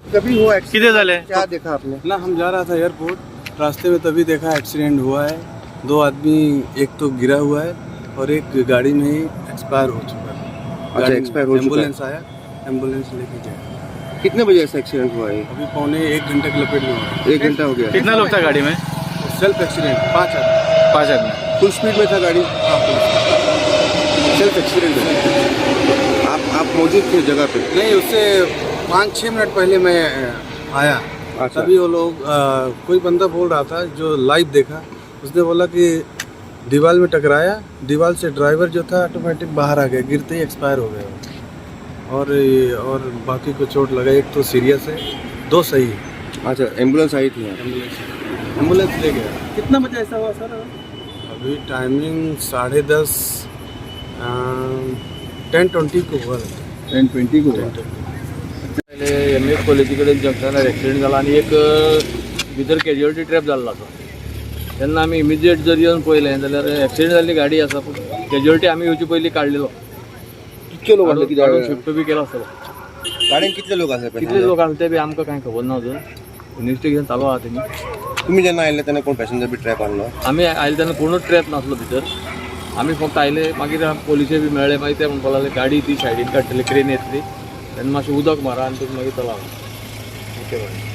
कभी हुआ किधर झाले? क्या देखा आपने? ना हम जा रहा था एयरपोर्ट, रास्ते में तभी देखा एक्सीडेंट हुआ है। 2 आदमी, एक तो गिरा हुआ है और एक गाड़ी में ही एक्सपायर हो चुका है। अच्छा, एक्सपायर हो चुका है। एम्बुलेंस आया, एम्बुलेंस लेके गया। कितने बजे ऐसा एक्सीडेंट हुआ है? अभी पौने 1 घंटे की लपेट में हुआ। 1 घंटा हो गया। कितना लोग था गाड़ी में? सेल्फ एक्सीडेंट, 5 आदमी। 5 आदमी। फुल स्पीड में था गाड़ी? सेल्फ एक्सीडेंट है। आप मौजूद थे जगह पे? नहीं, उससे 5-6 मिनट पहले मैं आया। अच्छा। तभी वो लोग कोई बंदा बोल रहा था जो लाइव देखा, उसने बोला कि दीवार में टकराया, दीवार से ड्राइवर जो था ऑटोमेटिक बाहर आ गया, गिरते ही एक्सपायर हो गया। और बाकी को चोट लगा, एक तो सीरियस है, 2 सही है। अच्छा, एम्बुलेंस आई थी? एम्बुलेंस ले गया। कितना बजे ऐसा हुआ सर? अभी टाइमिंग 10:30, 10:20 को हुआ था। 10:20 को? MF कॉलेजीकडे जंक्शनार एक्सिडेंट झाला आणि एक भितर कॅज्युअलिटी ट्रॅप जाल्लो आसा। तेन्ना आमी इमिजिएट जर येवन पळयलें जाल्यार एक्सिडेंट जाल्ली गाडी आसा, पूण कॅज्युअलिटी आमी येवचे पयलीं काडलेलो। कितके लोक आसले? काडून शिफ्ट बी केलो आसतलो। गाडीन कितले लोक आसले? कितले लोक आसले ते बी आमकां कांय खबर ना अजून। इन्व्हेस्टिगेशन चालू आहा तेनी। तुम्ही जेन्ना आयले तेन्ना कोण पॅसेंजर बी ट्रॅप आणलो? आमी आयले तेन्ना कोणूच ट्रॅप नासलो भितर। आमी फक्त आयले, मागीर पोलिसे बी मेळ्ळे, मागीर ते म्हणपाक लागले गाडी ती सायडीन काडटली, क्रेन येतली, तेन्ना मातशें उदक मारा आनी तुमी मागीर चला। Okay bye.